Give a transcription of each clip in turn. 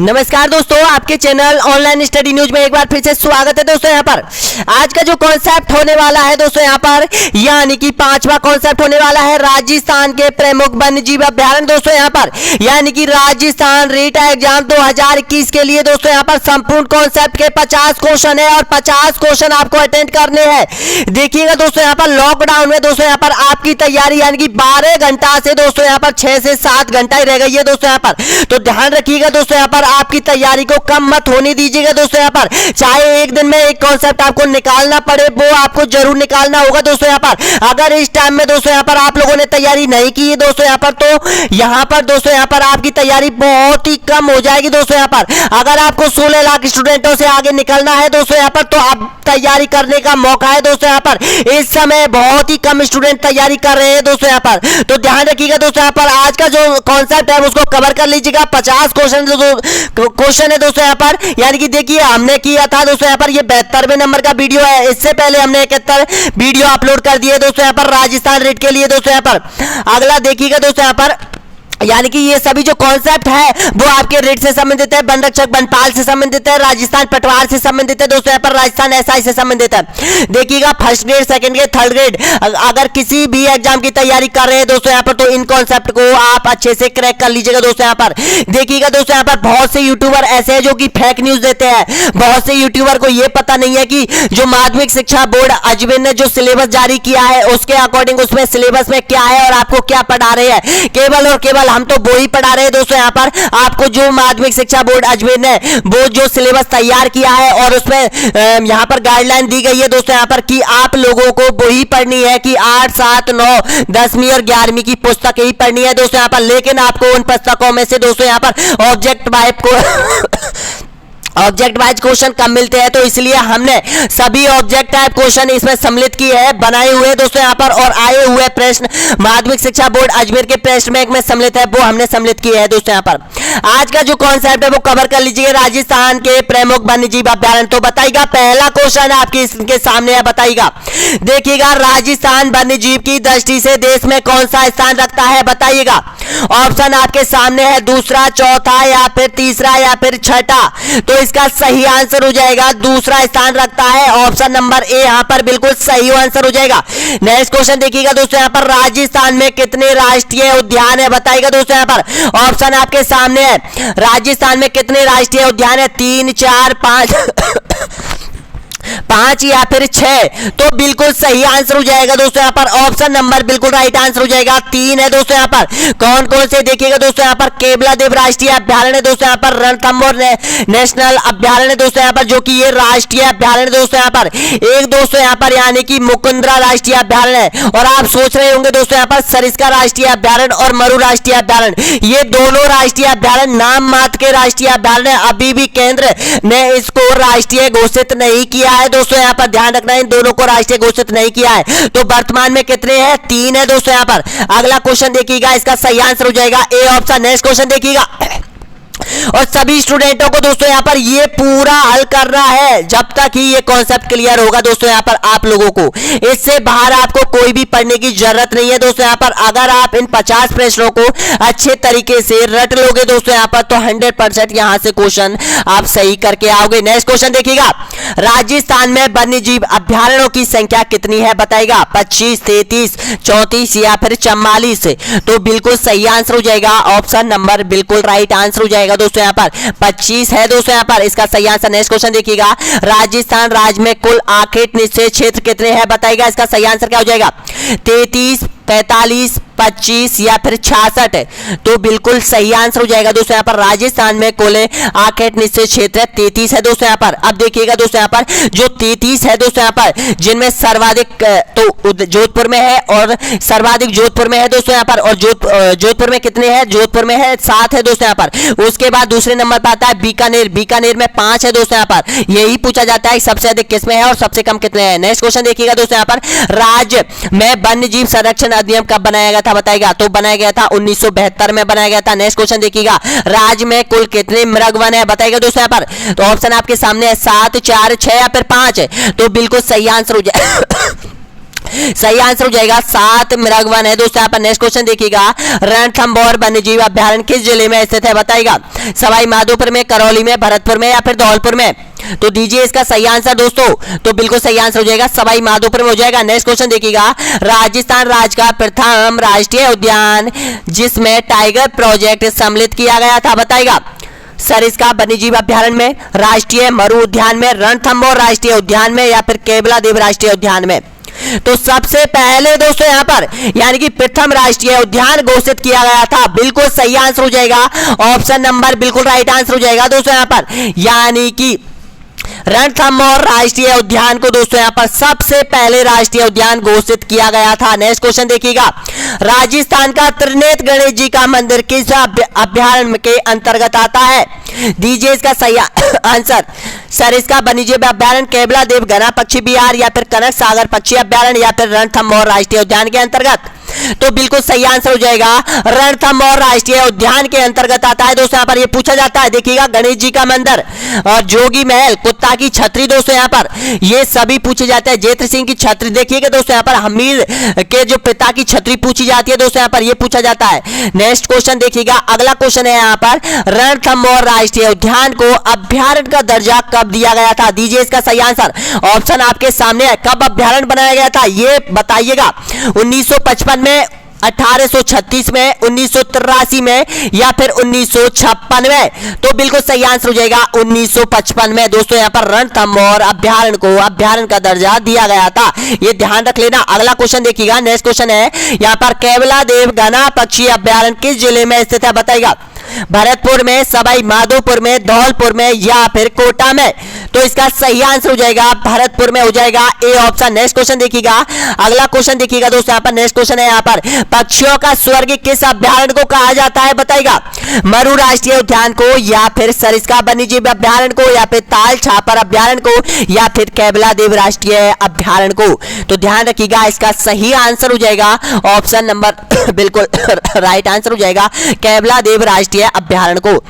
नमस्कार दोस्तों, आपके चैनल ऑनलाइन स्टडी न्यूज में एक बार फिर से स्वागत है दोस्तों। यहाँ पर आज का जो कॉन्सेप्ट होने वाला है दोस्तों, यहाँ पर यानी कि पांचवा कॉन्सेप्ट होने वाला है राजस्थान के प्रमुख वन्यजीव अभ्यारण्य दोस्तों। यहाँ पर यानी कि राजस्थान रीटा एग्जाम 2021 के लिए दोस्तों यहाँ पर संपूर्ण कॉन्सेप्ट के 50 क्वेश्चन है और 50 क्वेश्चन आपको अटेंड करने हैं। देखिएगा दोस्तों, यहाँ पर लॉकडाउन में दोस्तों यहाँ पर आपकी तैयारी यानी कि 12 घंटा से दोस्तों यहाँ पर 6 से 7 घंटा ही रह गई है दोस्तों। यहाँ पर तो ध्यान रखिएगा दोस्तों, यहाँ पर आपकी तैयारी को कम मत होने दीजिएगा दोस्तों। यहाँ पर चाहे एक दिन में एक कॉन्सेप्ट आपको निकालना पड़े, वो आपको जरूर निकालना होगा दोस्तों। यहाँ पर अगर इस टाइम में दोस्तों यहाँ पर आप लोगों ने तैयारी नहीं की है दोस्तों यहाँ पर, तो यहाँ पर दोस्तों यहाँ पर आपकी तैयारी बहुत ही कम हो जाएगी दोस्तों। यहाँ पर अगर आपको 16 लाख स्टूडेंटों से आगे निकलना है दोस्तों यहाँ पर, तो अब तैयारी करने का मौका है दोस्तों। यहाँ पर इस समय बहुत ही कम स्टूडेंट तैयारी कर रहे हैं दोस्तों। यहाँ पर तो ध्यान रखिएगा दोस्तों, यहाँ पर आज का जो कॉन्सेप्ट है उसको कवर कर लीजिएगा। 50 क्वेश्चन है दोस्तों यहाँ पर, यानी कि देखिए हमने किया था दोस्तों यहाँ पर ये 72वें नंबर का वीडियो है। इससे पहले हमने 71 वीडियो अपलोड कर दिए दोस्तों यहाँ पर राजस्थान रेट के लिए दोस्तों। यहाँ पर अगला देखिएगा दोस्तों, यहाँ पर यानी कि ये सभी जो कॉन्सेप्ट है वो आपके रेट से संबंधित है, वन रक्षक वनपाल से संबंधित है, राजस्थान पटवार से संबंधित है दोस्तों। यहाँ पर राजस्थान एसआई से संबंधित है। देखिएगा first grade, second grade, third grade अगर किसी भी एग्जाम की तैयारी कर रहे हैं दोस्तों यहाँ पर, तो इन कॉन्सेप्ट को आप अच्छे से क्रैक कर लीजिएगा दोस्तों। यहाँ पर देखिएगा दोस्तों, यहाँ पर बहुत से यूट्यूबर ऐसे हैं जो कि फेक न्यूज देते हैं। बहुत से यूट्यूबर को यह पता नहीं है कि जो माध्यमिक शिक्षा बोर्ड अजमेर ने जो सिलेबस जारी किया है उसके अकॉर्डिंग उसमें सिलेबस में क्या है और आपको क्या पढ़ा रहे हैं। केवल और केवल हम तो वो ही पढ़ा रहे हैं दोस्तों। यहाँ पर आपको जो माध्यमिक शिक्षा बोर्ड अजमेर ने वो जो सिलेबस तैयार किया है और उसमें यहाँ पर गाइडलाइन दी गई है दोस्तों यहाँ पर कि आप लोगों को वो ही पढ़नी है कि 8, 7, 9, 10वीं और 11वीं की पुस्तक ही पढ़नी है दोस्तों यहाँ पर। लेकिन आपको उन पुस्तकों में से दोस्तों यहाँ पर ऑब्जेक्ट वाइज क्वेश्चन कम मिलते हैं, तो इसलिए हमने सभी ऑब्जेक्ट टाइप क्वेश्चन इसमें सम्मिलित किए हैं, बनाए हुए दोस्तों यहाँ पर। और आए हुए प्रश्न माध्यमिक शिक्षा बोर्ड अजमेर के प्रश्न बैंक में सम्मिलित है, वो हमने सम्मिलित किए हैं दोस्तों यहाँ पर। आज का जो कॉन्सेप्ट है वो कवर कर लीजिए, राजस्थान के प्रमुख वन्यजीव अभ्यारण्य। तो बताइएगा, पहला क्वेश्चन आपके इनके सामने है, बताइएगा। देखिएगा, राजस्थान वन्यजीव की दृष्टि से देश में कौन सा स्थान रखता है, बताइएगा। ऑप्शन आपके सामने है, दूसरा, चौथा या फिर तीसरा या फिर छठा। तो इसका सही आंसर हो जाएगा दूसरा स्थान रखता है, ऑप्शन नंबर ए यहाँ पर बिल्कुल सही आंसर हो जाएगा। नेक्स्ट क्वेश्चन देखिएगा दोस्तों, यहाँ पर राजस्थान में कितने राष्ट्रीय उद्यान है, बताइएगा दोस्तों। यहाँ पर ऑप्शन आपके सामने है, राजस्थान में कितने राष्ट्रीय उद्यान है, 3, 4, 5 या फिर 6। तो बिल्कुल सही आंसर हो जाएगा दोस्तों यहाँ पर, ऑप्शन नंबर बिल्कुल राइट आंसर हो जाएगा, 3 है दोस्तों यहाँ पर। कौन कौन से देखिएगा दोस्तों, यहाँ पर केवलादेव राष्ट्रीय अभ्यारण्य दोस्तों, यहाँ पर रणथंभौर नेशनल अभ्यारण्य दोस्तों यहाँ पर, जो कि ये राष्ट्रीय अभ्यारण्य दोस्तों यहाँ पर। एक दोस्तों यहाँ पर यानी कि मुकुंदरा राष्ट्रीय अभ्यारण्य। और आप सोच रहे होंगे दोस्तों यहाँ पर सरिस्का राष्ट्रीय अभ्यारण्य और मरु राष्ट्रीय अभ्यारण्य, ये दोनों राष्ट्रीय अभ्यारण्य नाम मात्र के राष्ट्रीय अभ्यारण्य, अभी भी केंद्र ने इसको राष्ट्रीय घोषित नहीं किया है दोस्तों। यहाँ पर ध्यान रखना है, इन दोनों को राष्ट्रीय घोषित नहीं किया है। तो वर्तमान में कितने हैं, 3 है दोस्तों यहाँ पर। अगला क्वेश्चन देखिएगा, इसका सही आंसर हो जाएगा ए ऑप्शन। नेक्स्ट क्वेश्चन देखिएगा, और सभी स्टूडेंटों को दोस्तों यहाँ पर ये पूरा हल करना है जब तक ही ये कॉन्सेप्ट क्लियर होगा दोस्तों यहाँ पर आप लोगों को। इससे बाहर आपको कोई भी पढ़ने की जरूरत नहीं है दोस्तों यहाँ पर। अगर आप इन 50 प्रश्नों को अच्छे तरीके से रट लोगे दोस्तों यहाँ पर, तो 100% यहाँ से क्वेश्चन आप सही करके आओगे। नेक्स्ट क्वेश्चन देखिएगा, राजस्थान में वन्यजीव अभ्यारण्यों की संख्या कितनी है, बताइएगा। 25, 33, 34 या फिर 44। तो बिल्कुल सही आंसर हो जाएगा, ऑप्शन नंबर बिल्कुल राइट आंसर हो जाएगा दोस्तों यहाँ पर, 25 है दोस्तों यहाँ पर इसका सही आंसर। नेक्स्ट क्वेश्चन देखिएगा, राजस्थान राज्य में कुल आखेट निश्चय क्षेत्र कितने हैं, बताइएगा। इसका सही आंसर क्या हो जाएगा, 33, 45, 25 या फिर 66। तो बिल्कुल सही आंसर हो जाएगा दोस्तों यहाँ पर, राजस्थान में कुल आखेट निश्चय क्षेत्र 33 है दोस्तों यहाँ पर। अब देखिएगा दोस्तों यहाँ पर जो 33 है दोस्तों यहाँ पर, जिनमें सर्वाधिक तो जोधपुर में है और सर्वाधिक जोधपुर में है दोस्तों यहाँ पर। और जोधपुर में कितने हैं, जोधपुर में है 7 है दोस्तों यहाँ पर। उसके बाद दूसरे नंबर पर आता है बीकानेर, बीकानेर में 5 है दोस्तों यहाँ पर। यही पूछा जाता है सबसे अधिक किसमें है और सबसे कम कितने हैं। नेक्स्ट क्वेश्चन देखिएगा दोस्तों यहाँ पर, राज्य में वन्यजीव संरक्षण अधिनियम कब बनाया गया था, बताइएगा। तो बनाया गया था 1972 में बनाया गया था। नेक्स्ट क्वेश्चन देखिएगा, राज्य में कुल कितने मृग वन है, बताइएगा दोस्तों यहाँ पर। तो ऑप्शन आपके सामने है 7, 4, 6 या फिर 5। तो बिल्कुल सही आंसर हो जाए सही आंसर हो जाएगा 7 मृग वन है दोस्तों। यहाँ पर नेक्स्ट क्वेश्चन देखिएगा, रणथंभौर वन्यजीव अभ्यारण्य किस जिले में स्थित है बताइएगा। सवाई माधोपुर में, करौली में, भरतपुर में या फिर धौलपुर में। तो दीजिए इसका सही आंसर दोस्तों। तो बिल्कुल सही आंसर हो जाएगा सवाई माधोपुर में हो जाएगा। नेक्स्ट क्वेश्चन देखिएगा, राजस्थान राज्य का प्रथम राष्ट्रीय उद्यान जिसमें टाइगर प्रोजेक्ट सम्मिलित किया गया था बताइएगा। सरिस्का वन्यजीव अभ्यारण्य में, राष्ट्रीय मरु उद्यान में, रणथंभौर राष्ट्रीय उद्यान में या फिर केवलादेव राष्ट्रीय उद्यान में। तो सबसे पहले दोस्तों यहाँ पर यानी कि प्रथम राष्ट्रीय उद्यान घोषित किया गया था। बिल्कुल सही आंसर हो जाएगा ऑप्शन नंबर बिल्कुल राइट आंसर हो जाएगा दोस्तों यहाँ पर, यानी कि रणथंभौर राष्ट्रीय उद्यान को दोस्तों यहाँ पर सबसे पहले राष्ट्रीय उद्यान घोषित किया गया था। नेक्स्ट क्वेश्चन देखिएगा, राजस्थान का त्रिनेत्र गणेश जी का मंदिर किस अभ्यारण्य के अंतर्गत आता है। दीजिए इसका सही आंसर। सरिस्का वन्यजीव अभ्यारण्य, केवलादेव घना पक्षी विहार या फिर कनक सागर पक्षी अभ्यारण्य या फिर रणथंभौर राष्ट्रीय उद्यान के अंतर्गत। तो बिल्कुल सही आंसर हो जाएगा रणथंभौर राष्ट्रीय उद्यान के अंतर्गत आता है दोस्तों। यहाँ पर ये पूछा जाता है, देखिएगा गणेश जी का मंदिर और जोगी महल, कुत्ता की छतरी दोस्तों यहाँ पर ये सभी पूछे जाते हैं। जेत्र सिंह की छतरी देखिएगा दोस्तों यहाँ पर, हमीर के जो पिता की छतरी पूछी जाती है दोस्तों यहाँ पर ये पूछा जाता है। नेक्स्ट क्वेश्चन देखिएगा, अगला क्वेश्चन है यहाँ पर, रणथंभौर राष्ट्रीय उद्यान को अभ्यारण्य का दर्जा कब दिया गया था। दीजिए इसका सही आंसर। ऑप्शन आपके सामने है, कब अभ्यारण्य बनाया गया था ये बताइएगा। 1955 में, 1836 में, 1983 में या फिर 1956 में। तो बिल्कुल सही आंसर हो जाएगा 1955 में दोस्तों। यहाँ पर रणथंभौर अभ्यारण्य को अभ्यारण्य का दर्जा दिया गया था, ये ध्यान रख लेना। अगला क्वेश्चन देखिएगा, नेक्स्ट क्वेश्चन है यहाँ पर, केवलादेव घना पक्षी अभ्यारण्य किस जिले में स्थित है बताइएगा। भरतपुर में, सवाई माधोपुर में, धौलपुर में या फिर कोटा में। तो इसका सही आंसर हो जाएगा भरतपुर में हो जाएगा ए ऑप्शन। नेक्स्ट क्वेश्चन देखिएगा, अगला क्वेश्चन देखिएगा दोस्तों यहाँ पर, नेक्स्ट क्वेश्चन है यहाँ पर, पक्षियों का स्वर्ग किस अभ्यारण्य को कहा जाता है बताइएगा। मरु राष्ट्रीय उद्यान को या फिर सरिस्का वन्यजीव अभ्यारण्य को या फिर ताल छापर अभ्यारण्य को या फिर केवलादेव राष्ट्रीय अभ्यारण्य को। तो ध्यान रखिएगा इसका सही आंसर हो जाएगा ऑप्शन नंबर बिल्कुल राइट आंसर हो जाएगा केवलादेव राष्ट्रीय अभ्यारण्य को।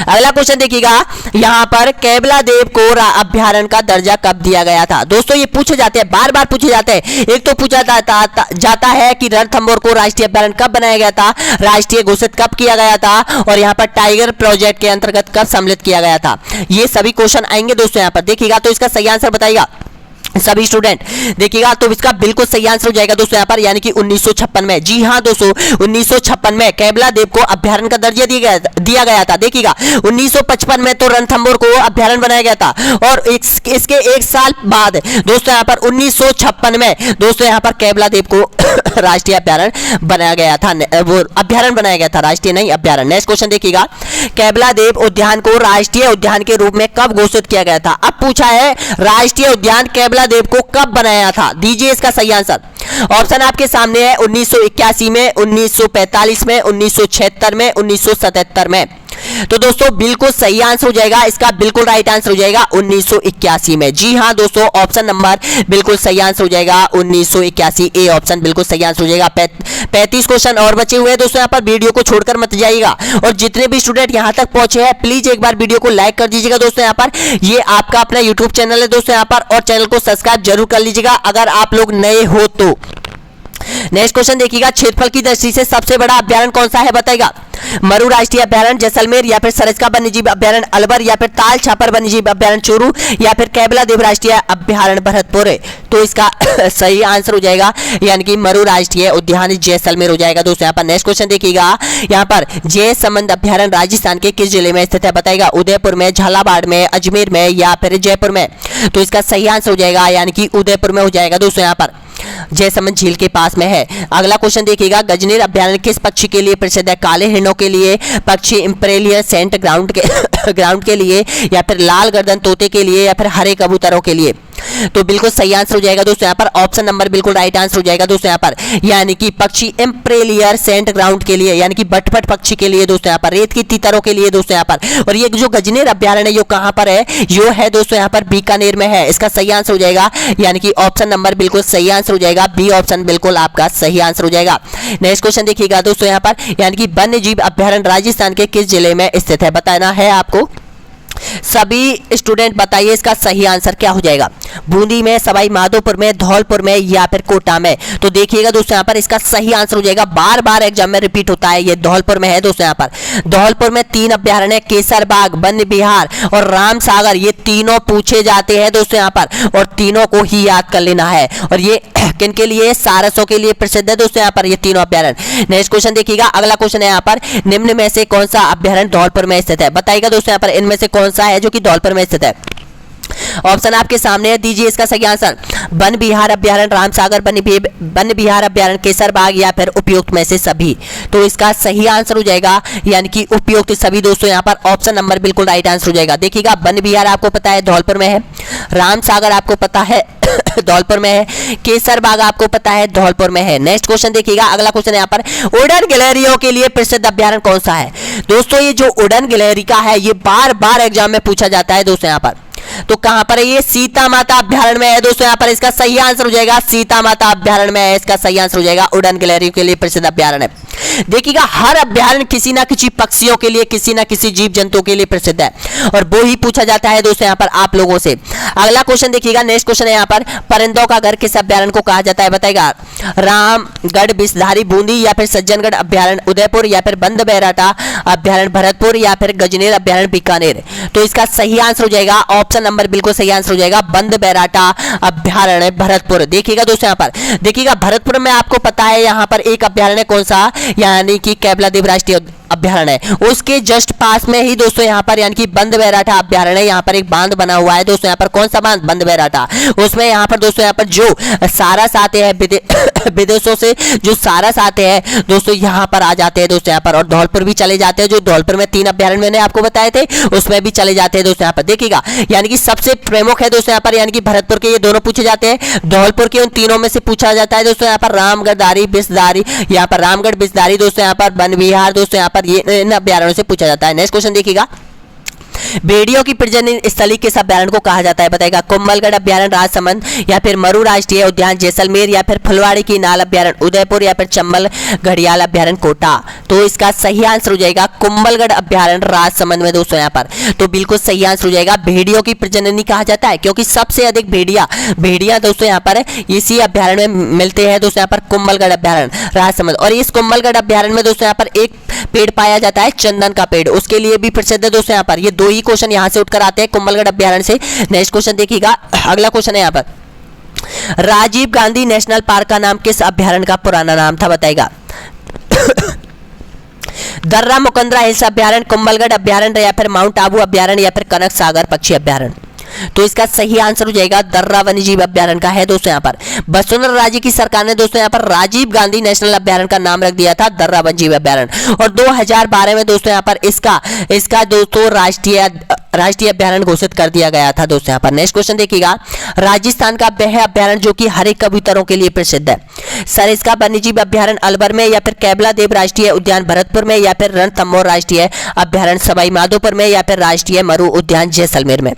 अगला क्वेश्चन देखिएगा, यहां पर केवलादेव को अभ्यारण्य का दर्जा कब दिया गया था। दोस्तों ये पूछे जाते हैं, बार बार पूछे जाते हैं। एक तो पूछा जाता है कि रणथंभौर को राष्ट्रीय अभ्यारण्य कब बनाया गया था, राष्ट्रीय घोषित कब किया गया था और यहाँ पर टाइगर प्रोजेक्ट के अंतर्गत कब सम्मिलित किया गया था। ये सभी क्वेश्चन आएंगे दोस्तों यहाँ पर देखिएगा। तो इसका सही आंसर बताइएगा सभी स्टूडेंट देखिएगा। तो इसका बिल्कुल सही आंसर हो जाएगा दोस्तों यहाँ पर, यानी कि 1956 में। जी हाँ दोस्तों 1956 में केवलादेव को अभ्यारण्य का दर्जा दिया गया था। देखिएगा 1955 में तो रणथंभौर को अभ्यारण्य बनाया गया था और इसके एक साल बाद दोस्तों यहाँ पर 1956 में दोस्तों यहाँ पर केवलादेव को राष्ट्रीय अभ्यारण्य बनाया गया था, वो अभ्यारण्य बनाया गया था, राष्ट्रीय नहीं अभ्यारण्य। नेक्स्ट क्वेश्चन देखिएगा, केवलादेव उद्यान को राष्ट्रीय उद्यान के रूप में कब घोषित किया गया था। अब पूछा है राष्ट्रीय उद्यान केवलादेव को कब बनाया था। दीजिए इसका सही आंसर। ऑप्शन आपके सामने है 1981 में, 1945 में, 1976 में, 1977 में। तो दोस्तों बिल्कुल सही आंसर हो जाएगा, इसका बिल्कुल राइट आंसर हो जाएगा 1981 में। जी हाँ दोस्तों ऑप्शन नंबर बिल्कुल सही आंसर हो जाएगा 1981 ए ऑप्शन बिल्कुल सही आंसर हो जाएगा। 35 क्वेश्चन और बचे हुए हैं दोस्तों, यहाँ पर वीडियो को छोड़कर मत जाइएगा और जितने भी स्टूडेंट यहाँ तक पहुंचे हैं प्लीज एक बार वीडियो को लाइक कर दीजिएगा दोस्तों। यहाँ पर ये आपका अपना यूट्यूब चैनल है दोस्तों यहाँ पर, और चैनल को सब्सक्राइब जरूर कर लीजिएगा अगर आप लोग नए हो तो। नेक्स्ट क्वेश्चन देखिएगा, क्षेत्रफल की दृष्टि से सबसे बड़ा अभ्यारण्य कौन सा है बताइएगा। मरु राष्ट्रीय अभ्यारण्य जैसलमेर या फिर सरिस्का वन्यजीव अभ्यारण्य अलवर या फिर ताल छापर वन्यजीव अभ्यारण्य चूरू या फिर केवलादेव राष्ट्रीय अभ्यारण्य भरतपुर। तो इसका सही आंसर हो जाएगा यानी कि मरु राष्ट्रीय उद्यान जैसलमेर हो जाएगा दोस्तों यहाँ पर। नेक्स्ट क्वेश्चन देखिएगा, यहाँ पर जयसमंद अभ्यारण्य राजस्थान के किस जिले में स्थित है बताइएगा। उदयपुर में, झालावाड़ में, अजमेर में या फिर जयपुर में। तो इसका सही आंसर हो जाएगा यानी कि उदयपुर में हो जाएगा दोस्तों यहाँ पर, जयसमंद झील के पास में है। अगला क्वेश्चन देखिएगा, गजनेर अभ्यारण्य किस पक्षी के लिए प्रसिद्ध है। काले हिरणों के लिए, पक्षी इम्पेरियल सेंट ग्राउंड के लिए या फिर लाल गर्दन तोते के लिए या फिर हरे कबूतरों के लिए। तो बिल्कुल सही आंसर हो जाएगा दोस्तों यहाँ पर, ऑप्शन नंबर बिल्कुल राइट आंसर हो जाएगा दोस्तों यहाँ पर, यानी कि पक्षी इम्पेरियल सेंट ग्राउंड के लिए यानी कि बटपट पक्षी के लिए दोस्तों यहाँ पर, रेत की तीतरों के लिए दोस्तों यहाँ पर। और ये जो गजनेर अभ्यारण्य है यो कहाँ पर है, यो है दोस्तों यहाँ पर बीकानेर में है। इसका सही आंसर हो जाएगा यानी कि ऑप्शन नंबर बिल्कुल सही आंसर हो जाएगा, बी ऑप्शन बिल्कुल आपका सही आंसर हो जाएगा। नेक्स्ट क्वेश्चन देखिएगा दोस्तों यहाँ पर, यानी कि वन्यजीव अभ्यारण्य राजस्थान के किस जिले में स्थित है बताना है आपको। सभी स्टूडेंट बताइए इसका सही आंसर क्या हो जाएगा। बूंदी में, सवाई माधोपुर में, धौलपुर में या फिर कोटा में। तो देखिएगा दोस्तों यहाँ पर इसका सही आंसर हो जाएगा, बार बार एग्जाम में रिपीट होता है, ये धौलपुर में है दोस्तों। यहाँ पर धौलपुर में 3 अभ्यारण्य, केसरबाग, वन्य विहार और राम सागर, ये तीनों पूछे जाते हैं दोस्तों यहाँ पर, और तीनों को ही याद कर लेना है। और ये किन के लिए? सारसों के लिए प्रसिद्ध है दोस्तों यहाँ पर ये तीनों अभ्यारण्य। नेक्स्ट क्वेश्चन देखिएगा, अगला क्वेश्चन है यहाँ पर, निम्न में से कौन सा अभ्यारण्य धौलपुर में स्थित है? बताइएगा दोस्तों यहाँ पर इनमें से कौन सा है जो कि धौलपुर में स्थित है। ऑप्शन आपके सामने है, दीजिए इसका सही आंसर। वन विहार अभ्यारण्य, रामसागर वन विहार अभ्यारण्य, केसरबाग या फिर उपयुक्त में से सभी। तो इसका सही आंसर हो जाएगा यानी कि उपयुक्त सभी दोस्तों। यहाँ पर ऑप्शन नंबर बिल्कुल राइट आंसर हो जाएगा। देखिएगा, वन विहार आपको पता है धौलपुर में है, रामसागर आपको पता है धौलपुर में है, केसरबाग आपको पता है धौलपुर में है। नेक्स्ट क्वेश्चन देखिएगा, अगला क्वेश्चन यहाँ पर, उड़न गिलहरियों के लिए प्रसिद्ध अभ्यारण्य कौन सा है? दोस्तों ये जो उड़न गिलहरी का है ये बार बार एग्जाम में पूछा जाता है दोस्तों यहाँ पर। तो कहां पर है ये? सीता माता अभ्यारण्य में है दोस्तों। यहाँ पर इसका सही आंसर हो जाएगा, सीता माता अभ्यारण्य में है, इसका सही आंसर हो जाएगा। उड़न गिलहरी के लिए प्रसिद्ध अभ्यारण्य। देखिएगा, हर अभ्यारण्य किसी ना किसी पक्षियों के लिए, किसी ना किसी जीव जंतुओं के लिए प्रसिद्ध है, और वो ही पूछा जाता है दोस्तों यहाँ पर आप लोगों से। अगला क्वेश्चन देखिएगा, नेक्स्ट क्वेश्चन है यहाँ पर, परिंदों का घर किस अभ्यारण्य को कहा जाता है? बताएगा, रामगढ़ विषधारी बूंदी या फिर सज्जनगढ़ अभ्यारण्य उदयपुर या फिर बंद बैराटा अभ्यारण्य भरतपुर या फिर गजनेर अभ्यारण्य बीकानेर। तो इसका सही आंसर हो जाएगा, ऑप्शन नंबर बिल्कुल सही आंसर हो जाएगा, बंद बैराटा अभ्यारण्य भरतपुर। देखिएगा दोस्तों यहाँ पर, देखिएगा भरतपुर में आपको पता है यहाँ पर एक अभ्यारण्य कौन सा, यानी कि कैबलादेव राष्ट्रीय अभ्यारण्य है, उसके जस्ट पास में ही दोस्तों यहाँ पर यानी कि बंद बैराटा अभ्यारण्य, यहाँ पर एक बांध बना हुआ है दोस्तों। यहाँ पर कौन सा बांध? बंद बैराटा। उसमें यहाँ पर दोस्तों यहाँ पर जो सारस आते हैं विदेशों से, जो सारस आते हैं दोस्तों यहाँ पर आ जाते हैं दोस्तों यहाँ पर, और धौलपुर भी चले जाते हैं। जो धौलपुर में 3 अभ्यारण्य मैंने आपको बताए थे उसमें भी चले जाते हैं दोस्तों यहाँ पर। देखिएगा, यानी कि सबसे प्रमुख है दोस्तों यहाँ पर, यानी कि भरतपुर के ये दोनों पूछे जाते हैं, धौलपुर के उन तीनों में से पूछा जाता है दोस्तों यहाँ पर, रामगढ़ विषधारी, यहाँ पर रामगढ़ विषधारी दोस्तों यहाँ पर, वन विहार दोस्तों यहाँ पर, ये इन अभ्यारण्यों से पूछा जाता है। नेक्स्ट क्वेश्चन देखिएगा, भेड़ियों की प्रजनन स्थली किस अभ्यारण्य को कहा जाता है? बताएगा, कुंभलगढ़ अभ्यारण्य राजसमंद या फिर मरु राष्ट्रीय उद्यान जैसलमेर या फिर फुलवाड़ी की नाल अभ्यारण्य उदयपुर या फिर चंबल घड़ियाल अभ्यारण्य कोटा। तो इसका सही आंसर हो जाएगा कुंभलगढ़ अभ्यारण्य राजसमंद में दोस्तों यहाँ पर। तो बिल्कुल सही आंसर हो जाएगा, भेड़ियों की प्रजननी कहा जाता है क्योंकि सबसे अधिक भेड़िया दोस्तों यहाँ पर इसी अभ्यारण्य में मिलते हैं दोस्तों यहाँ पर, कुंभलगढ़ अभ्यारण्य राजसमंद। और इस कुंभलगढ़ अभ्यारण्य में दोस्तों यहाँ पर एक पेड़ पाया जाता है, चंदन का पेड़, उसके लिए भी प्रसिद्ध है दोस्तों यहाँ पर। ये 2 ही क्वेश्चन यहाँ से उठकर आते हैं कुंभलगढ़ अभ्यारण्य से। नेक्स्ट क्वेश्चन देखिएगा, अगला क्वेश्चन है यहाँ पर, राजीव गांधी नेशनल पार्क का नाम किस अभ्यारण्य का पुराना नाम था? बताएगा, दर्रा मुकंदरा हिल्स अभ्यारण्य, कुंभलगढ़ अभ्यारण्य या फिर माउंट आबू अभ्यारण्य या फिर कनक सागर पक्षी अभ्यारण्य। तो इसका सही आंसर हो जाएगा दर्रा वन्यजीव अभ्यारण्य का है दोस्तों यहाँ पर। वसुंधरा राजे की सरकार ने दोस्तों यहाँ पर राजीव गांधी नेशनल अभ्यारण्य का नाम रख दिया था दर्रा वन्यजीव अभ्यारण्य, और 2012 में दोस्तों यहाँ पर इसका दोस्तों राष्ट्रीय अभ्यारण्य घोषित कर दिया गया था दोस्तों यहाँ पर। नेक्स्ट क्वेश्चन देखिएगा, राजस्थान का वह अभ्यारण्य जो कि हरे कबूतरों के लिए प्रसिद्ध है? सर इसका वन्यजीव अभ्यारण्य अलवर में या फिर कैबलादेव राष्ट्रीय उद्यान भरतपुर में या फिर रणथंभौर राष्ट्रीय अभ्यारण्य सवाई माधोपुर में या फिर राष्ट्रीय मरु उद्यान जैसलमेर में।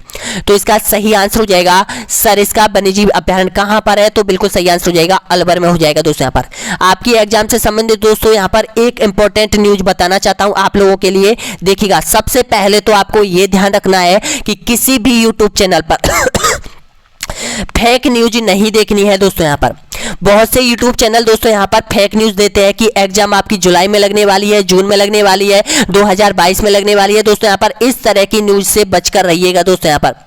तो इसका सही आंसर हो जाएगा, सर इसका वन्यजीव अभ्यारण्य कहां पर है? तो बिल्कुल सही आंसर हो जाएगा, अलवर में हो जाएगा दोस्तों यहाँ पर। आपकी एग्जाम से संबंधित दोस्तों यहाँ पर एक इंपॉर्टेंट न्यूज बताना चाहता हूं आप लोगों के लिए। देखिएगा, सबसे पहले तो आपको ये ध्यान रखना है कि किसी भी यूट्यूब चैनल पर फेक न्यूज नहीं देखनी है दोस्तों। यहाँ पर बहुत से यूट्यूब चैनल दोस्तों यहाँ पर फेक न्यूज देते हैं कि एग्जाम आपकी जुलाई में लगने वाली है, जून में लगने वाली है, 2022 में लगने वाली है दोस्तों। यहाँ पर इस तरह की न्यूज से बचकर रहिएगा दोस्तों। यहाँ पर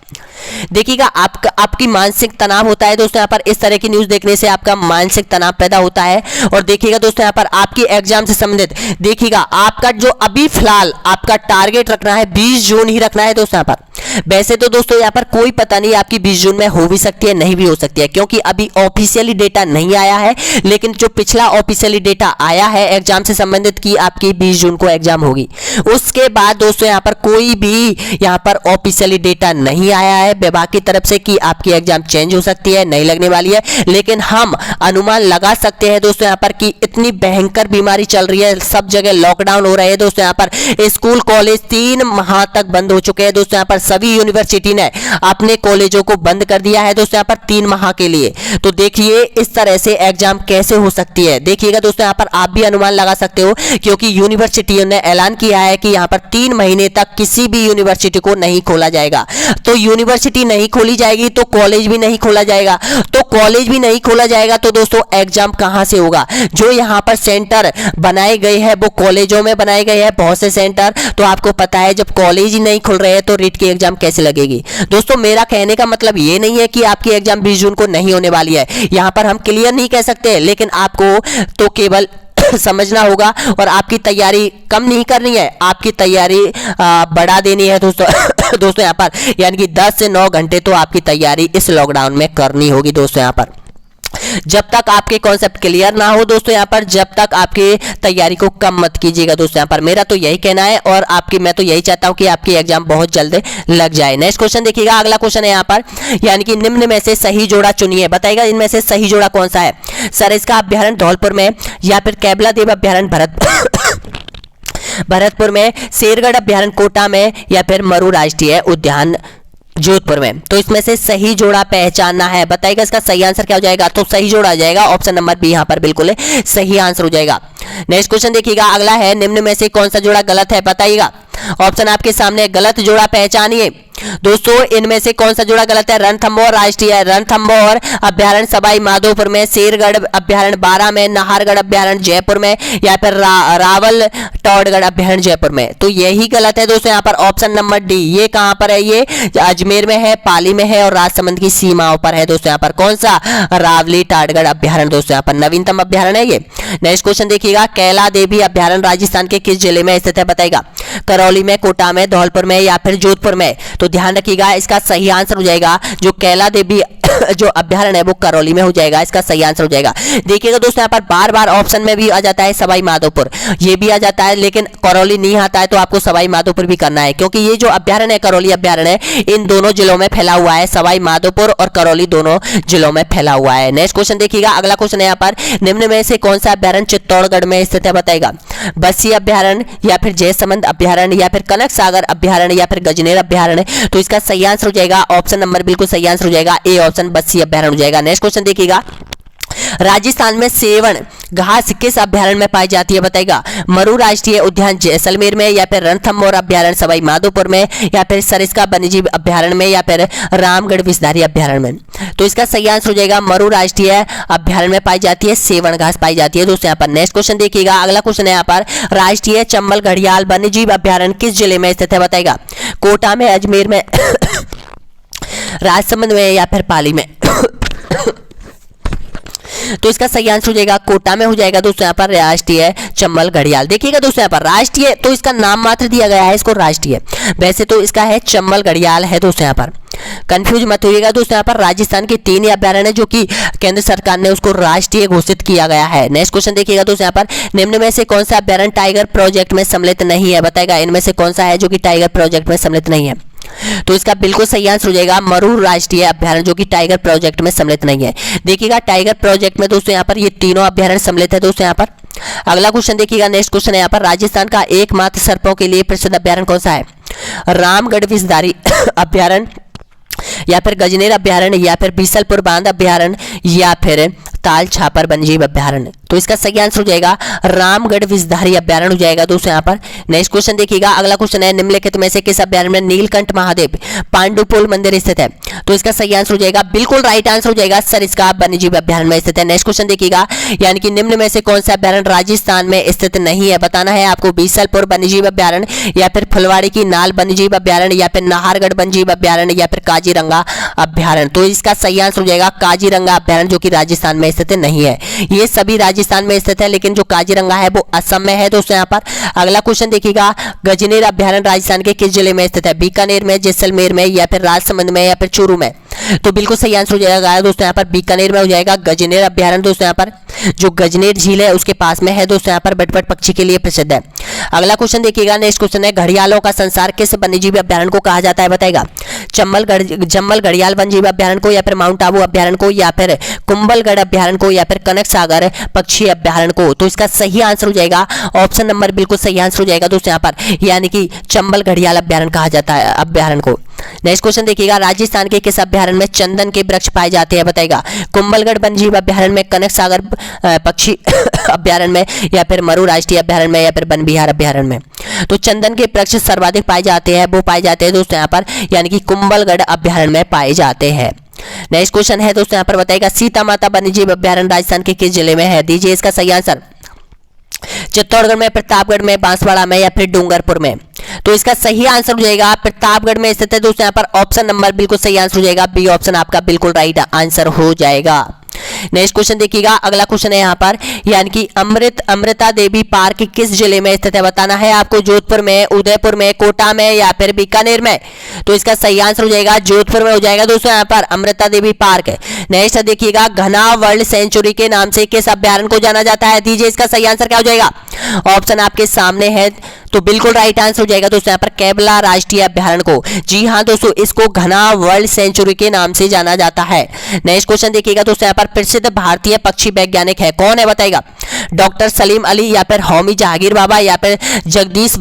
देखिएगा, आपकी मानसिक तनाव होता है दोस्तों। यहाँ पर इस तरह की न्यूज देखने से आपका मानसिक तनाव पैदा होता है। और देखिएगा दोस्तों यहाँ पर आपकी एग्जाम से संबंधित देखिएगा, आपका जो अभी फिलहाल आपका टारगेट रखना है 20 जून ही रखना है दोस्तों। यहाँ पर वैसे तो दोस्तों यहाँ पर कोई पता नहीं आपकी 20 जून में हो भी सकती है, नहीं भी हो सकती है, क्योंकि अभी ऑफिशियली डेटा नहीं आया है। लेकिन जो पिछला ऑफिशियली डेटा आया है एग्जाम से संबंधित कि आपकी 20 जून को एग्जाम होगी, उसके बाद दोस्तों यहाँ पर कोई भी यहाँ पर ऑफिशियली डेटा नहीं आया है विभाग की तरफ से कि आपकी एग्जाम चेंज हो सकती है, नहीं लगने वाली है। लेकिन हम अनुमान लगा सकते हैं दोस्तों यहाँ पर कि इतनी भयंकर बीमारी चल रही है, सब जगह लॉकडाउन हो रहे हैं दोस्तों। यहाँ पर स्कूल कॉलेज 3 माह तक बंद हो चुके हैं दोस्तों। यहाँ पर सभी की यूनिवर्सिटी ने अपने कॉलेजों को बंद कर दिया है दोस्तों यहाँ पर 3 माह के लिए। तो देखिए इस तरह से एग्जाम कैसे हो सकती है। देखिएगा दोस्तों यहाँ पर आप भी अनुमान लगा सकते हो, क्योंकि यूनिवर्सिटियों ने ऐलान किया है कि यहाँ पर 3 महीने तक किसी भी यूनिवर्सिटी को नहीं खोला जाएगा। तो यूनिवर्सिटी नहीं खोली जाएगी तो कॉलेज भी नहीं खोला जाएगा, तो कॉलेज भी नहीं खोला जाएगा तो दोस्तों एग्जाम कहां से होगा। जो यहाँ पर सेंटर बनाए गए हैं वो कॉलेजों में बनाए गए हैं बहुत से सेंटर। तो आपको पता है जब कॉलेज ही नहीं खुल रहे हैं तो रीट की एग्जाम कैसे लगेगी। दोस्तों मेरा कहने का मतलब ये नहीं है कि आपकी एग्जाम 20 जून को नहीं होने वाली है, यहाँ पर हम क्लियर नहीं कह सकते, लेकिन आपको तो केवल समझना होगा और आपकी तैयारी कम नहीं करनी है, आपकी तैयारी बढ़ा देनी है दोस्तों। दोस्तों यहाँ पर यानी कि 10 से 9 घंटे तो आपकी तैयारी इस लॉकडाउन में करनी होगी दोस्तों यहाँ पर। जब तक आपके कॉन्सेप्ट क्लियर ना हो दोस्तों यहाँ पर, जब तक आपकी तैयारी को कम मत कीजिएगा दोस्तों यहाँ पर। मेरा तो यही कहना है और मैं तो यही चाहता हूं कि आपकी एग्जाम बहुत जल्द लग जाए। नेक्स्ट क्वेश्चन देखिएगा, अगला क्वेश्चन है यहाँ पर, यानी कि निम्न में से सही जोड़ा चुनिए। बताइएगा इनमें से सही जोड़ा कौन सा है। सरिस्का अभ्यारण्य धौलपुर में, या फिर कैबला देव अभ्यारण्य भरतपुर में, शेरगढ़ अभ्यारण्य कोटा में, या फिर मरु राष्ट्रीय उद्यान जोधपुर में। तो इसमें से सही जोड़ा पहचानना है। बताइएगा इसका सही आंसर क्या हो जाएगा। तो सही जोड़ा आ जाएगा ऑप्शन नंबर बी, यहाँ पर बिल्कुल सही आंसर हो जाएगा। नेक्स्ट क्वेश्चन देखिएगा, अगला है, निम्न में से कौन सा जोड़ा गलत है। बताइएगा ऑप्शन आपके सामने, गलत जोड़ा पहचानिए। दोस्तों इनमें से कौन सा जोड़ा गलत है। रणथंभौर राष्ट्रीय रणथंभौर अभ्यारण्य सवाई माधोपुर में, शेरगढ़ अभ्यारण्य बारा में, नाहरगढ़ अभ्यारण्य जयपुर में, या फिर रावल टॉडगढ़ अभ्यारण्य जयपुर में। तो यही गलत है दोस्तों यहाँ पर ऑप्शन नंबर डी। ये कहां पर है, ये अजमेर में है, पाली में है और राजसमंद की सीमाओं पर है दोस्तों यहाँ पर। कौन सा, रावली टाडगढ़ अभ्यारण्य दोस्तों यहाँ पर नवीनतम अभ्यारण्य है ये। नेक्स्ट क्वेश्चन देखिएगा, कैला देवी अभ्यारण्य राजस्थान के किस जिले में स्थित है। बताएगा करौली में, कोटा में, धौलपुर में, या फिर जोधपुर में। तो ध्यान रखिएगा इसका सही आंसर हो जाएगा जो कैला देवी जो अभ्यारण्य है वो करौली में हो जाएगा, इसका सही आंसर हो जाएगा। देखिएगा दोस्तों यहाँ पर बार बार ऑप्शन में भी आ जाता है सवाई माधोपुर, ये भी आ जाता है, लेकिन करौली नहीं आता है। तो आपको सवाई माधोपुर भी करना है, क्योंकि ये जो अभ्यारण्य है करौली अभ्यारण्य इन दोनों जिलों में फैला हुआ है। सवाई माधोपुर और करौली दोनों जिलों में फैला हुआ है। नेक्स्ट क्वेश्चन देखिएगा, अगला क्वेश्चन है यहाँ पर, निम्न में से कौन सा अभ्यारण्य चित्तौड़गढ़ में स्थित है। बताएगा बस्सी अभ्यारण्य, या फिर जयसमंद अभ्यारण्य, या फिर कनक सागर अभ्यारण्य, या फिर गजनेर अभ्यारण्य। तो इसका सही आंसर हो जाएगा ऑप्शन नंबर बिल्कुल सही आंसर हो जाएगा ए ऑप्शन, बस्सी अभ्यारण्य हो जाएगा। नेक्स्ट क्वेश्चन देखिएगा, राजस्थान में सेवन घास किस अभ्यारण्य में पाई जाती है। बताएगा मरु राष्ट्रीय उद्यान जैसलमेर में, या फिर रणथंभौर अभ्यारण्य सवाई माधोपुर में, या फिर सरिस्का वन्यजीव अभ्यारण्य में, या फिर रामगढ़ विषधारी अभ्यारण्य में। तो इसका सही आंसर हो जाएगा मरु राष्ट्रीय अभ्यारण्य में पाई जाती है सेवन घास पाई जाती है दोस्तों यहाँ पर। नेक्स्ट क्वेश्चन देखिएगा, अगला क्वेश्चन है यहाँ पर, राष्ट्रीय चंबल घड़ियाल वन्यजीव अभ्यारण्य किस जिले में स्थित है। बताएगा कोटा में, अजमेर में, राजसमंद में, या फिर पाली में। तो इसका सही आंसर हो जाएगा कोटा में हो जाएगा दोस्तों यहाँ पर राष्ट्रीय चंबल घड़ियाल। देखिएगा दोस्तों यहाँ पर राष्ट्रीय तो इसका नाम मात्र दिया गया है इसको राष्ट्रीय, वैसे तो इसका है चंबल घड़ियाल है दोस्तों यहाँ पर। कंफ्यूज मत होइएगा दोस्तों यहाँ पर राजस्थान के 3 अभ्यारण्य जो कि केंद्र सरकार ने उसको राष्ट्रीय घोषित किया गया है। नेक्स्ट क्वेश्चन देखिएगा दोस्तों यहाँ पर, निम्न में से कौन सा अभ्यारण्य टाइगर प्रोजेक्ट में सम्मिलित नहीं है। बताएगा इनमें से कौन सा है जो कि टाइगर प्रोजेक्ट में सम्मिलित नहीं है। तो इसका बिल्कुल सही आंसर हो जाएगा मरु राष्ट्रीय अभ्यारण्य जो कि टाइगर प्रोजेक्ट में सम्मिलित नहीं है। देखिएगा टाइगर प्रोजेक्ट में दोस्तों यहाँ पर ये तीनों अभ्यारण्य सम्मिलित है दोस्तों यहाँ पर। अगला क्वेश्चन देखिएगा, नेक्स्ट क्वेश्चन है यहाँ पर, राजस्थान का एकमात्र सर्पों के लिए प्रसिद्ध अभ्यारण्य कौन सा है। रामगढ़ विषधारी अभ्यारण्य, या फिर गजनेर अभ्यारण्य, या फिर बीसलपुर बांध अभ्यारण्य, या फिर ताल छापर वन्यजीव अभ्यारण्य। तो इसका सही आंसर हो जाएगा रामगढ़ विषधारी अभ्यारण्य हो जाएगा दोस्तों यहाँ पर। नेक्स्ट क्वेश्चन देखिएगा, अगला क्वेश्चन है, निम्नलिखित में से किस अभ्यारण्य में नीलकंठ महादेव पांडुपुल मंदिर स्थित है। तो इसका सही आंसर हो जाएगा बिल्कुल राइट आंसर हो जाएगा सरिस्का वन्यजीव अभ्यारण्य में स्थित है। नेक्स्ट क्वेश्चन देखिएगा, यानी कि निम्न में से कौन सा अभ्यारण्य राजस्थान में स्थित नहीं है। बताना है आपको बीसलपुर वन्यजीव अभ्यारण्य, या फिर फुलवाड़ी की नाल वन्यजीव अभ्यारण्य, या फिर नाहरगढ़ वन्यजीव अभ्यारण्य, या फिर काजीरंगा अभ्यारण्य। तो इसका सही आंसर हो जाएगा काजीरंगा अभ्यारण्य जो कि राजस्थान में स्थित नहीं है। ये सभी राजस्थान में स्थित है, लेकिन जो काजीरंगा है वो असम में है दोस्तों यहाँ पर। अगला क्वेश्चन देखिएगा, गजनेर अभ्यारण्य राजस्थान के किस जिले में स्थित है। बीकानेर में, जैसलमेर में, या फिर राजसमंद में, या फिर चूरू में। तो बिल्कुल सही आंसर हो जाएगा दोस्तों यहाँ पर बीकानेर में हो जाएगा गजनेर अभ्यारण्य दोस्तों यहाँ पर। जो गजनेर झील है उसके पास में है दोस्तों यहाँ पर, बटबट पक्षी के लिए प्रसिद्ध है। अगला क्वेश्चन देखिएगा, नेक्स्ट क्वेश्चन है, घड़ियालों का संसार किस वन्यजीव अभ्यारण्य को कहा जाता है। बताएगा चंबल घड़ियाल वन्यजीव अभ्यारण्य को, या फिर माउंट आबू अभ्यारण्य को, या फिर कुंभलगढ़ अभ्यारण्य को, या फिर कनक सागर पक्षी अभ्यारण्य को। तो इसका सही आंसर हो जाएगा ऑप्शन नंबर बिल्कुल सही आंसर हो जाएगा दोस्तों यहाँ पर, यानी कि चंबल घड़ियाल अभ्यारण्य कहा जाता है अभ्यारण्य को। नेक्स्ट क्वेश्चन देखिएगा, राजस्थान के किस अभ्यारण्य में चंदन के वृक्ष पाए जाते हैं, बताएगा। कुंभलगढ़ वन्यजीव अभ्यारण्य में, कनक सागर पक्षी अभ्यारण्य में, या फिर मरु राष्ट्रीय अभ्यारण्य में, या फिर वन विहार अभ्यारण्य में। तो चंदन के वृक्ष सर्वाधिक पाए जाते हैं, वो पाए जाते हैं दोस्तों यहाँ पर यानी कि कुंभलगढ़ अभ्यारण्य में पाए जाते हैं। नेक्स्ट क्वेश्चन है दोस्तों यहाँ पर, बताएगा सीता माता वन्यजीव अभ्यारण्य राजस्थान के किस जिले में है, दीजिए इसका सही आंसर। चित्तौड़गढ़ में, प्रतापगढ़ में, बांसवाड़ा में, या फिर डूंगरपुर में। तो इसका सही आंसर हो जाएगा प्रतापगढ़ में स्थित है दोस्तों यहाँ पर। ऑप्शन नंबर बिल्कुल सही आंसर हो जाएगा, बी ऑप्शन आपका बिल्कुल राइट आंसर हो जाएगा। नेक्स्ट क्वेश्चन देखिएगा, अगला क्वेश्चन है यहाँ पर, यानी कि अमृता देवी पार्क किस जिले में स्थित है, बताना है आपको। जोधपुर में, उदयपुर में, कोटा में, या फिर बीकानेर में। तो इसका सही आंसर हो जाएगा जोधपुर में हो जाएगा दोस्तों यहाँ पर अमृता देवी पार्क। नेक्स्ट देखिएगा, घना वर्ल्ड सेंचुरी के नाम से किस अभ्यारण्य को जाना जाता है, दीजिए इसका सही आंसर क्या हो जाएगा। ऑप्शन आपके सामने है, तो बिल्कुल राइट आंसर हो जाएगा दोस्तों यहाँ पर कैबला राष्ट्रीय अभ्यारण्य को। जी हाँ दोस्तों, इसको घना वर्ल्ड सेंचुरी के नाम से जाना जाता है। नेक्स्ट क्वेश्चन देखिएगा दोस्तों यहाँ पर, प्रसिद्ध भारतीय पक्षी वैज्ञानिक है, कौन है बताएगा। डॉक्टर सलीम अली, या फिर होमी जहांगीर बाबा, या फिर जगदीश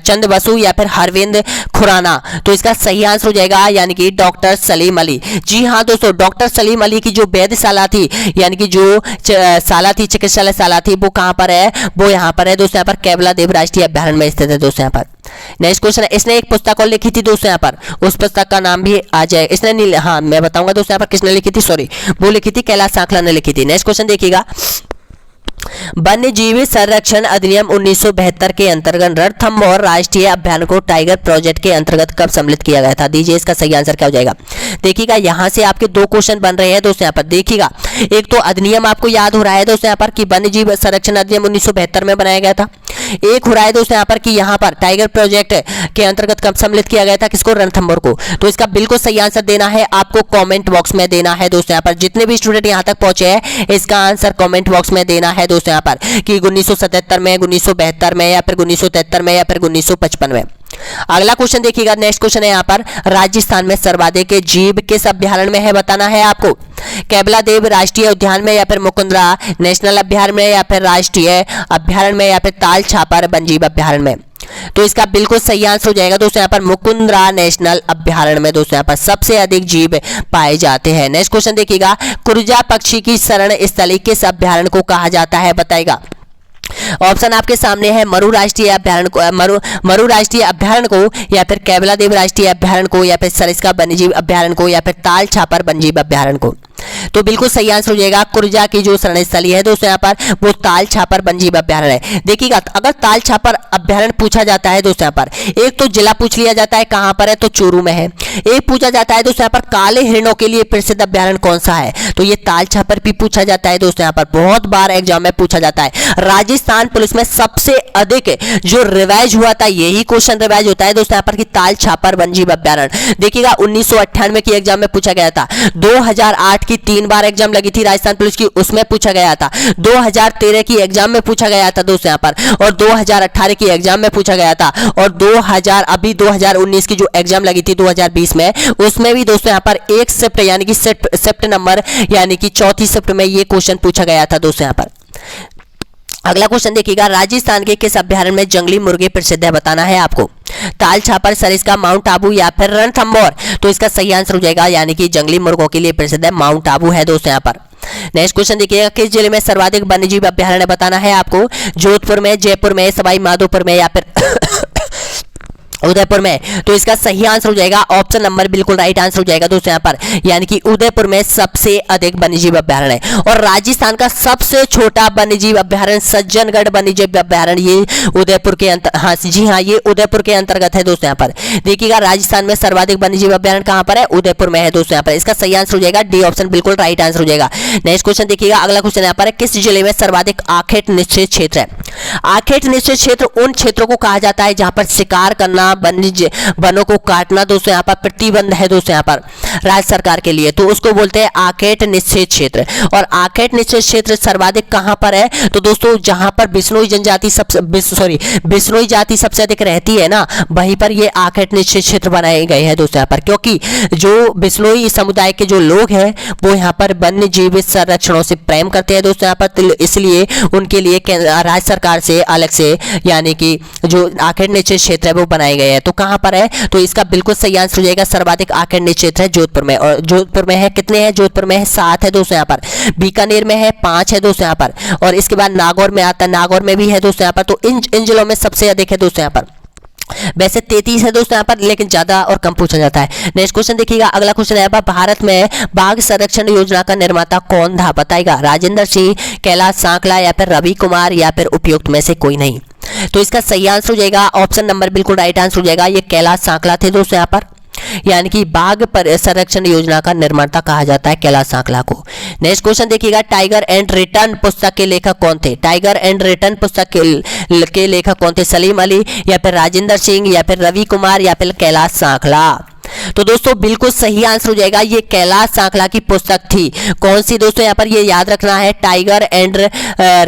चंद्र बसु, या फिर अरविंद खुराना। तो इसका सही आंसर हो जाएगा यानी कि डॉक्टर सलीम अली। जी हाँ दोस्तों, डॉक्टर सलीम अली की जो वैद्यशाला थी यानी कि जो शाला थी, चिकित्सालय शाला थी, वो कहाँ पर है, वो यहाँ पर है दोस्तों यहाँ पर कैबला देव राष्ट्रीय अभ्यारण्य में स्थित है दोस्तों यहाँ पर। नेक्स्ट क्वेश्चन है, इसने एक पुस्तक और लिखी थी दोस्तों यहाँ पर, उस पुस्तक का नाम भी आ जाए। इसने हाँ मैं बताऊंगा दोस्तों यहाँ पर किसने लिखी थी, सॉरी वो लिखी थी कैलाश सांखला ने लिखी थी। नेक्स्ट क्वेश्चन देखिएगा, वन्य जीव संरक्षण अधिनियम 1972 के अंतर्गत रणथंभौर राष्ट्रीय अभ्यारण्य को टाइगर प्रोजेक्ट के अंतर्गत कब सम्मिलित किया गया था, दीजिए इसका सही आंसर क्या हो जाएगा। देखिएगा यहाँ से आपके दो क्वेश्चन बन रहे हैं दोस्तों यहाँ पर। देखिएगा, एक तो अधिनियम आपको याद हो रहा है दोस्तों यहाँ पर कि वन्य जीव संरक्षण अधिनियम 1972 में बनाया गया था। एक हो रहा है दोस्तों यहाँ पर कि यहाँ पर टाइगर प्रोजेक्ट के अंतर्गत कब सम्मिलित किया गया था, किसको, रणथंभौर को। तो इसका बिल्कुल सही आंसर देना है आपको, कमेंट बॉक्स में देना है दोस्तों यहाँ पर। जितने भी स्टूडेंट यहाँ तक पहुंचे हैं इसका आंसर कमेंट बॉक्स में देना है दोस्तों यहाँ पर कि 1977 में, 1972 में, या फिर 1973 में, या फिर 1955 में। अगला क्वेश्चन देखिएगा, नेक्स्ट क्वेश्चन है यहाँ पर, राजस्थान में सर्वाधिक जीव किस अभ्यारण्य में है, बताना है आपको। कैबला देव राष्ट्रीय उद्यान में, या फिर मुकुंदरा नेशनल अभ्यारण्य में, या फिर राष्ट्रीय अभ्यारण्य में, या फिर ताल छापर वन्यजीव अभ्यारण्य में। तो इसका बिल्कुल सही आंसर हो जाएगा दोस्तों यहाँ पर मुकुंदरा नेशनल अभ्यारण्य में दोस्तों यहाँ पर सबसे अधिक जीव पाए जाते हैं। नेक्स्ट क्वेश्चन देखिएगा, कुरजा पक्षी की शरण स्थली किस अभ्यारण्य को कहा जाता है, बताएगा। ऑप्शन आपके सामने है, मरु राष्ट्रीय अभ्यारण्य को, मरु राष्ट्रीय अभ्यारण्य को, या फिर कैबला देव राष्ट्रीय अभ्यारण्य को, या फिर सरिस्का वन्यजीव अभ्यारण्य को, या फिर ताल छापर वन्यजीव अभ्यारण्य को। तो बिल्कुल सही आंसर हो जाएगा, कुरजा की जो शरण स्थली है दोस्तों यहाँ पर वो ताल छापर वन्यजीव अभ्यारण्य है। देखिएगा, अगर ताल छापर अभ्यारण्य पूछा जाता है दोस्तों यहाँ पर, एक तो जिला पूछ लिया जाता है कहाँ पर है, तो चूरू में है। एक पूछा जाता है दोस्तों यहाँ पर काले हिरणों के लिए प्रसिद्ध अभ्यारण्य कौन सा है, तो ये ताल छापर भी पूछा जाता है दोस्तों यहाँ पर, बहुत बार एग्जाम में पूछा जाता है। राजस्थान पुलिस में सबसे अधिक जो रिवाइज हुआ था, यही क्वेश्चन रिवाइज होता है दोस्तों यहाँ पर कि ताल छापर वन्यजीव अभ्यारण्य। देखिएगा 1998 की एग्जाम में पूछा गया था, 2008 की 3 बार एग्जाम लगी थी राजस्थान पुलिस की, उसमें पूछा गया था, 2013 की एग्जाम में पूछा गया था दोस्तों यहाँ पर, और 2018 की एग्जाम में पूछा गया था, और 2019 की जो एग्जाम लगी थी 2020 में, उसमें भी दोस्तों यहाँ पर एक शिफ्ट यानी कि शिफ्ट नंबर यानी कि चौथी शिफ्ट में ये क्वेश्चन पूछा गया था दोस्तों यहाँ पर। अगला क्वेश्चन देखिएगा, राजस्थान के किस अभ्यारण्य में जंगली मुर्गे प्रसिद्ध है, बताना है आपको। ताल छापर, सरिस्का, माउंट आबू, या फिर रणथंभौर। तो इसका सही आंसर हो जाएगा यानी कि जंगली मुर्गों के लिए प्रसिद्ध है माउंट आबू है दोस्तों यहाँ पर। नेक्स्ट क्वेश्चन देखिएगा, किस जिले में सर्वाधिक वन्यजीव अभ्यारण्य, बताना है आपको। जोधपुर में, जयपुर में, सवाई माधोपुर में, या फिर उदयपुर में। तो इसका सही आंसर हो जाएगा ऑप्शन नंबर बिल्कुल राइट आंसर हो जाएगा दोस्तों यहाँ पर, यानी कि उदयपुर में सबसे अधिक वन्यजीव अभ्यारण्य है। और राजस्थान का सबसे छोटा वन्यजीव अभ्यारण्य सज्जनगढ़ वन्यजीव अभ्यारण्य, ये उदयपुर के ये उदयपुर के अंतर्गत है दोस्तों यहाँ पर। देखिएगा, राजस्थान में सर्वाधिक वन्यजीव अभ्यारण्य कहाँ पर है, उदयपुर में है दोस्तों यहाँ पर। इसका सही आंसर हो जाएगा डी ऑप्शन बिल्कुल राइट आंसर हो जाएगा। नेक्स्ट क्वेश्चन देखिएगा, अगला क्वेश्चन यहाँ पर है, किस जिले में सर्वाधिक आखेट निश्चित क्षेत्र है। आखेट निश्चित क्षेत्र उन क्षेत्रों को कहा जाता है जहां पर शिकार करना, वनों को काटना दोस्तों यहाँ पर प्रतिबंध है दोस्तों यहाँ पर राज्य सरकार के लिए, तो उसको बोलते हैं आखेट निश्चित क्षेत्र। और आखेट निश्चित क्षेत्र सर्वाधिक कहां पर है, तो दोस्तों जहां पर बिश्नोई जनजाति बिश्नोई जाति सबसे अधिक रहती है ना, वहीं पर ये आखेट निश्चित क्षेत्र बनाए गए हैं दोस्तों यहाँ पर, क्योंकि जो बिश्नोई समुदाय के जो लोग हैं वो यहाँ पर वन्य जीव संरक्षणों से प्रेम करते हैं दोस्तों यहाँ पर, इसलिए उनके लिए राज्य सरकार से अलग से यानी कि जो आखेट निश्चित क्षेत्र है वो बनाए गए गए हैं। तो कहां पर है, तो इसका बिल्कुल सही आंसर हो जाएगा सर्वाधिक आकांक्षी क्षेत्र है जोधपुर में। और जोधपुर में है कितने हैं, जोधपुर में है 7 है दोस्तों यहाँ पर, बीकानेर में है 5 है दोस्तों यहाँ पर, और इसके बाद नागौर में आता है, नागौर में भी है दोस्तों यहाँ पर। तो इन जिलों में सबसे अधिक है दोस्तों यहाँ पर। वैसे 33 है दोस्तों यहाँ पर, लेकिन ज्यादा और कम पूछा जाता है। नेक्स्ट क्वेश्चन देखिएगा, अगला क्वेश्चन है भारत में बाघ संरक्षण योजना का निर्माता कौन था, बताइएगा। राजेंद्र सिंह, कैलाश सांकला, या फिर रवि कुमार, या फिर उपयुक्त में से कोई नहीं। तो इसका सही आंसर हो जाएगा ऑप्शन नंबर बिल्कुल राइट आंसर हो जाएगा, ये कैलाश सांकला थे दोस्तों यहाँ पर, यानी कि बाघ संरक्षण योजना का निर्माता कहा जाता है कैलाश सांकला को। नेक्स्ट क्वेश्चन देखिएगा, टाइगर एंड रिटर्न पुस्तक के लेखक कौन थे, टाइगर एंड रिटर्न पुस्तक के लेखक कौन थे, सलीम अली, या फिर राजेंद्र सिंह, या फिर रवि कुमार, या फिर कैलाश सांकला। तो दोस्तों बिल्कुल सही आंसर हो जाएगा, ये कैलाश सांकला की पुस्तक थी। कौन सी दोस्तों यहाँ पर, ये याद रखना है, टाइगर एंड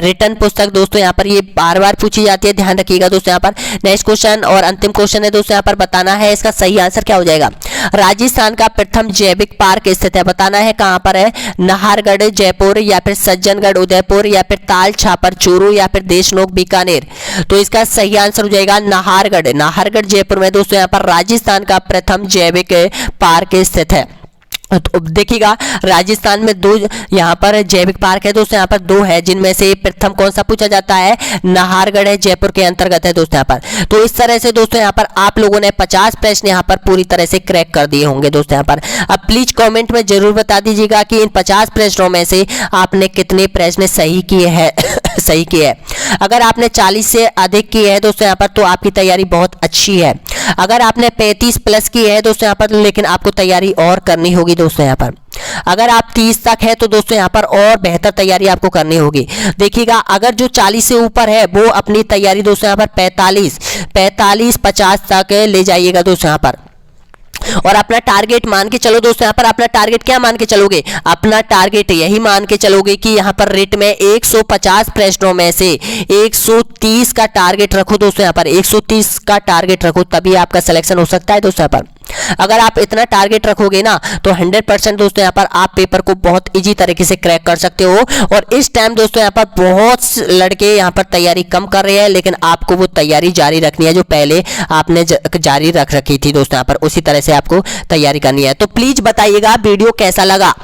रिटर्न पुस्तक दोस्तों यहाँ पर ये बार बार पूछी जाती है, ध्यान रखिएगा दोस्तों यहाँ पर। नेक्स्ट क्वेश्चन और अंतिम क्वेश्चन है दोस्तों यहाँ पर, बताना है इसका सही आंसर क्या हो जाएगा। राजस्थान का प्रथम जैविक पार्क स्थित है, बताना है कहाँ पर है, नाहरगढ़ जयपुर, या फिर सज्जनगढ़ उदयपुर, या फिर ताल छापर चूरू, या फिर देशनोक बीकानेर। तो इसका सही आंसर हो जाएगा नाहरगढ़, नाहरगढ़ जयपुर में दोस्तों यहाँ पर राजस्थान का प्रथम जैविक पार्क स्थित है। तो देखिएगा राजस्थान में 2 यहाँ पर जैविक पार्क है दोस्तों यहाँ पर, 2 है, जिनमें से प्रथम कौन सा पूछा जाता है, नाहरगढ़ है, जयपुर के अंतर्गत है दोस्तों यहाँ पर। तो इस तरह से दोस्तों यहाँ पर आप लोगों ने 50 प्रश्न यहाँ पर पूरी तरह से क्रैक कर दिए होंगे दोस्तों यहाँ पर। अब प्लीज कमेंट में जरूर बता दीजिएगा कि इन 50 प्रश्नों में से आपने कितने प्रश्न सही किए हैं सही किए हैं। अगर आपने 40 से अधिक किए हैं दोस्तों यहाँ पर तो आपकी तैयारी बहुत अच्छी है। अगर आपने 35 प्लस की है दोस्तों यहाँ पर, लेकिन आपको तैयारी और करनी होगी दोस्तों यहाँ पर। अगर आप 30 तक है तो दोस्तों यहाँ पर और बेहतर तैयारी आपको करनी होगी। देखिएगा अगर जो 40 से ऊपर है वो अपनी तैयारी दोस्तों यहाँ पर 45-50 तक ले जाइएगा दोस्तों यहाँ पर। और अपना टारगेट मान के चलो दोस्तों यहाँ पर, अपना टारगेट क्या मान के चलोगे, अपना टारगेट यही मान के चलोगे कि यहाँ पर रेट में 150 प्रश्नों में से 130 का टारगेट रखो दोस्तों यहाँ पर, 130 का टारगेट रखो, तभी आपका सिलेक्शन हो सकता है दोस्तों यहाँ पर। अगर आप इतना टारगेट रखोगे ना तो 100% दोस्तों यहाँ पर आप पेपर को बहुत इजी तरीके से क्रैक कर सकते हो। और इस टाइम दोस्तों यहाँ पर बहुत लड़के यहाँ पर तैयारी कम कर रहे हैं, लेकिन आपको वो तैयारी जारी रखनी है जो पहले आपने जारी रख रखी थी दोस्तों यहाँ पर, उसी तरह से आपको तैयारी करनी है। तो प्लीज बताइएगा वीडियो कैसा लगा।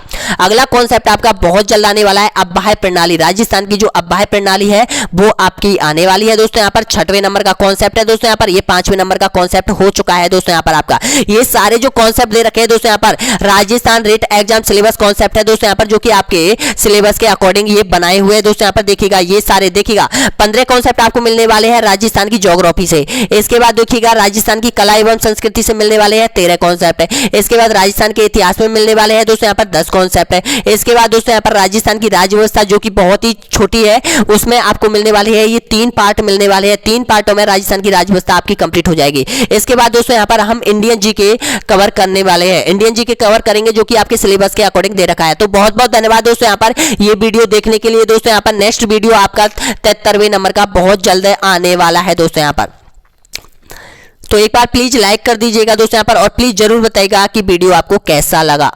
अगला कॉन्सेप्ट आपका बहुत जल्द आने वाला है, अव्याय प्रणाली। राजस्थान की जो अव्याय प्रणाली है वो आपकी आने वाली है दोस्तों यहाँ पर। 6वें नंबर का कॉन्सेप्ट है दोस्तों यहाँ पर, ये 5वें नंबर का कॉन्सेप्ट हो चुका है दोस्तों यहाँ पर आपका। ये सारे जो कॉन्सेप्ट दे रखे हैं दोस्तों यहाँ पर Rajasthan rate exam syllabus concept है दोस्तों यहाँ पर, जो कि आपके सिलेबस के अकॉर्डिंग ये बनाए हुए हैं दोस्तों यहाँ पर। देखिएगा ये सारे, देखिएगा 15 कॉन्सेप्ट आपको मिलने वाले हैं राजस्थान की ज्योग्राफी से। इसके बाद देखिएगा राजस्थान की कला एवं संस्कृति से मिलने वाले हैं 13 कॉन्सेप्ट है। इसके बाद राजस्थान के इतिहास में मिलने वाले हैं दोस्तों यहाँ पर 10 कॉन्सेप्ट है। इसके बाद दोस्तों यहाँ पर राजस्थान की राज्य व्यवस्था जो कि बहुत ही छोटी है, उसमें आपको मिलने वाली है ये 3 पार्ट मिलने वाले हैं। 3 पार्टों में राजस्थान की राज्य व्यवस्था आपकी कंप्लीट हो जाएगी। इसके बाद दोस्तों यहाँ पर हम इंडियन जीके कवर करने वाले हैं, इंडियन जीके कवर करेंगे जो कि आपके सिलेबस के अकॉर्डिंग दे रखा है। तो बहुत बहुत धन्यवाद दोस्तों यहाँ पर ये वीडियो देखने के लिए दोस्तों यहाँ पर। नेक्स्ट वीडियो आपका 73वें नंबर का बहुत जल्द आने वाला है दोस्तों यहाँ पर। तो एक बार प्लीज लाइक कर दीजिएगा दोस्तों यहाँ पर, और प्लीज जरूर बताइएगा कि वीडियो आपको कैसा लगा।